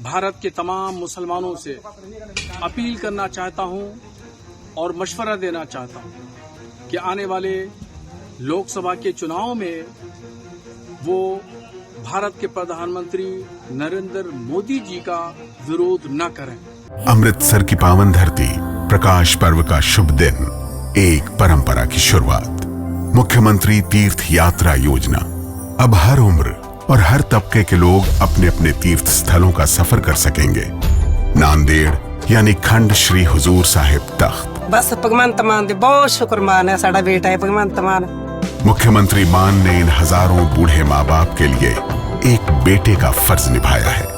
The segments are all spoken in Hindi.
भारत के तमाम मुसलमानों से अपील करना चाहता हूं और मशवरा देना चाहता हूं कि आने वाले लोकसभा के चुनाव में वो भारत के प्रधानमंत्री नरेंद्र मोदी जी का विरोध न करें। अमृतसर की पावन धरती, प्रकाश पर्व का शुभ दिन, एक परंपरा की शुरुआत। मुख्यमंत्री तीर्थ यात्रा योजना। अब हर उम्र और हर तबके के लोग अपने अपने तीर्थ स्थलों का सफर कर सकेंगे। नांदेड़ यानी खंड श्री हुजूर साहिब तख्त। बस भगवंत मान दे बहुत शुक्रमान है, साडा बेटा है भगवंत मान। मुख्यमंत्री मान ने इन हजारों बूढ़े माँ बाप के लिए एक बेटे का फर्ज निभाया है।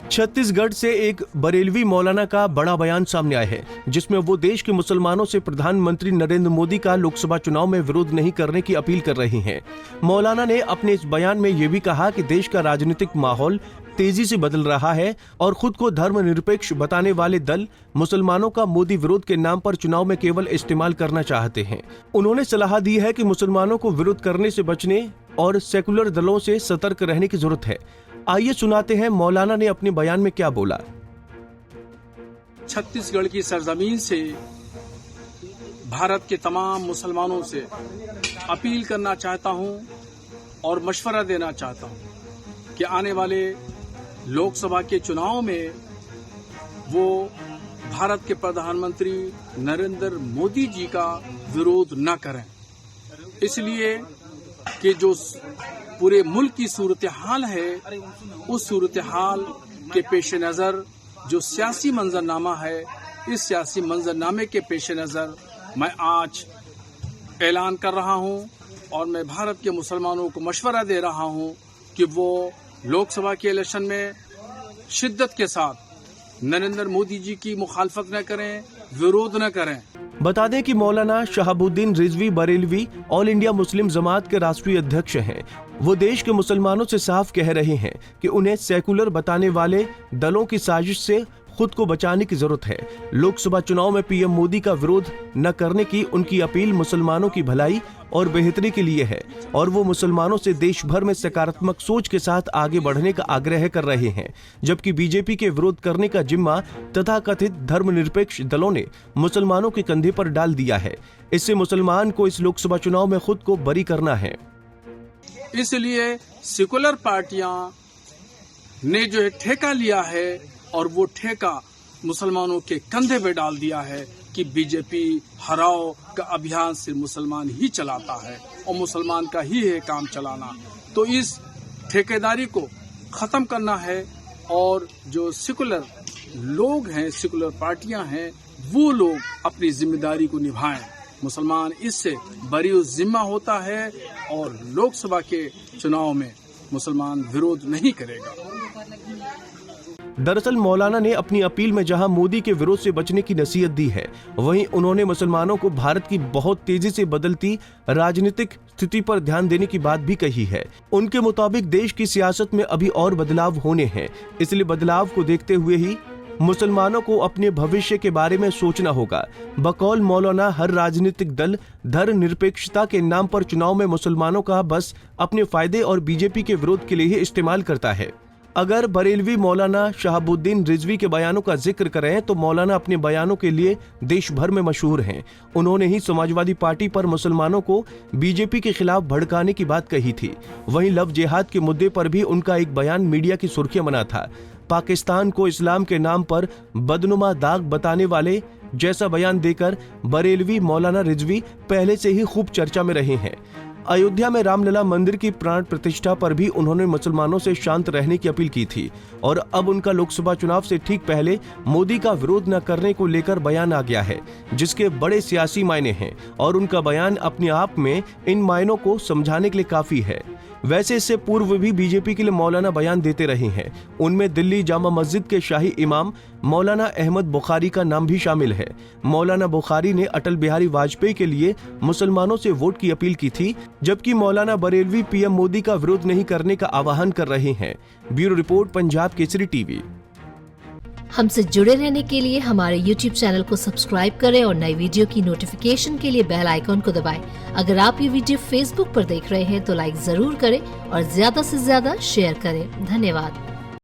छत्तीसगढ़ से एक बरेलवी मौलाना का बड़ा बयान सामने आया है, जिसमें वो देश के मुसलमानों से प्रधानमंत्री नरेंद्र मोदी का लोकसभा चुनाव में विरोध नहीं करने की अपील कर रही हैं। मौलाना ने अपने इस बयान में ये भी कहा कि देश का राजनीतिक माहौल तेजी से बदल रहा है और खुद को धर्मनिरपेक्ष बताने वाले दल मुसलमानों का मोदी विरोध के नाम पर चुनाव में केवल इस्तेमाल करना चाहते हैं। उन्होंने सलाह दी है कि मुसलमानों को विरोध करने से बचने और सेकुलर दलों से सतर्क रहने की जरूरत है। आइए सुनाते हैं मौलाना ने अपने बयान में क्या बोला। छत्तीसगढ़ की सरजमीन से भारत के तमाम मुसलमानों से अपील करना चाहता हूं और मशवरा देना चाहता हूं कि आने वाले लोकसभा के चुनाव में वो भारत के प्रधानमंत्री नरेंद्र मोदी जी का विरोध न करें, इसलिए कि जो पूरे मुल्क की सूरत हाल है, उस सूरत हाल के पेश नज़र जो सियासी मंजरनामा है, इस सियासी मंजरनामे के पेश नज़र मैं आज ऐलान कर रहा हूं और मैं भारत के मुसलमानों को मशवरा दे रहा हूं कि वो लोकसभा के इलेक्शन में शिद्दत के साथ नरेंद्र मोदी जी की मुखालफत न करें, विरोध न करें। बता दें कि मौलाना शहाबुद्दीन रिजवी बरेलवी ऑल इंडिया मुस्लिम जमात के राष्ट्रीय अध्यक्ष हैं। वो देश के मुसलमानों से साफ कह रहे हैं कि उन्हें सेकुलर बताने वाले दलों की साजिश से खुद को बचाने की जरूरत है। लोकसभा चुनाव में पीएम मोदी का विरोध न करने की उनकी अपील मुसलमानों की भलाई और बेहतरी के लिए है और वो मुसलमानों से देश भर में सकारात्मक सोच के साथ आगे बढ़ने का आग्रह कर रहे हैं, जबकि बीजेपी के विरोध करने का जिम्मा तथा कथित धर्मनिरपेक्ष दलों ने मुसलमानों के कंधे पर डाल दिया है। इससे मुसलमान को इस लोकसभा चुनाव में खुद को बरी करना है। इसलिए सेकुलर पार्टियां ने जो है ठेका लिया है और वो ठेका मुसलमानों के कंधे पे डाल दिया है कि बीजेपी हराओ का अभियान सिर्फ मुसलमान ही चलाता है और मुसलमान का ही है काम चलाना। तो इस ठेकेदारी को खत्म करना है और जो सेकुलर लोग हैं, सेकुलर पार्टियां हैं, वो लोग अपनी जिम्मेदारी को निभाएं। मुसलमान इससे बरी जिम्मा होता है और लोकसभा के चुनाव में मुसलमान विरोध नहीं करेगा। दरअसल मौलाना ने अपनी अपील में जहां मोदी के विरोध से बचने की नसीहत दी है, वहीं उन्होंने मुसलमानों को भारत की बहुत तेजी से बदलती राजनीतिक स्थिति पर ध्यान देने की बात भी कही है। उनके मुताबिक देश की सियासत में अभी और बदलाव होने हैं, इसलिए बदलाव को देखते हुए ही मुसलमानों को अपने भविष्य के बारे में सोचना होगा। बकौल मौलाना, हर राजनीतिक दल धर्मनिरपेक्षता के नाम पर चुनाव में मुसलमानों का बस अपने फायदे और बीजेपी के विरोध के लिए ही इस्तेमाल करता है। अगर बरेलवी मौलाना शहाबुद्दीन रिजवी के बयानों का जिक्र करें तो मौलाना अपने बयानों के लिए देश भर में मशहूर हैं। उन्होंने ही समाजवादी पार्टी पर मुसलमानों को बीजेपी के खिलाफ भड़काने की बात कही थी। वहीं लव जिहाद के मुद्दे पर भी उनका एक बयान मीडिया की सुर्खियां बना था। पाकिस्तान को इस्लाम के नाम पर बदनुमा दाग बताने वाले जैसा बयान देकर बरेलवी मौलाना रिजवी पहले से ही खूब चर्चा में रहे हैं। अयोध्या में रामलला मंदिर की प्राण प्रतिष्ठा पर भी उन्होंने मुसलमानों से शांत रहने की अपील की थी और अब उनका लोकसभा चुनाव से ठीक पहले मोदी का विरोध न करने को लेकर बयान आ गया है, जिसके बड़े सियासी मायने हैं और उनका बयान अपने आप में इन मायनों को समझाने के लिए काफी है। वैसे इससे पूर्व भी बीजेपी के लिए मौलाना बयान देते रहे हैं। उनमें दिल्ली जामा मस्जिद के शाही इमाम मौलाना अहमद बुखारी का नाम भी शामिल है। मौलाना बुखारी ने अटल बिहारी वाजपेयी के लिए मुसलमानों से वोट की अपील की थी, जबकि मौलाना बरेलवी पीएम मोदी का विरोध नहीं करने का आह्वान कर रहे हैं। Bureau report, Punjab Kesari TV. हमसे जुड़े रहने के लिए हमारे YouTube चैनल को सब्सक्राइब करें और नई वीडियो की नोटिफिकेशन के लिए बेल आइकॉन को दबाएं। अगर आप ये वीडियो Facebook पर देख रहे हैं तो लाइक जरूर करें और ज्यादा से ज्यादा शेयर करें। धन्यवाद।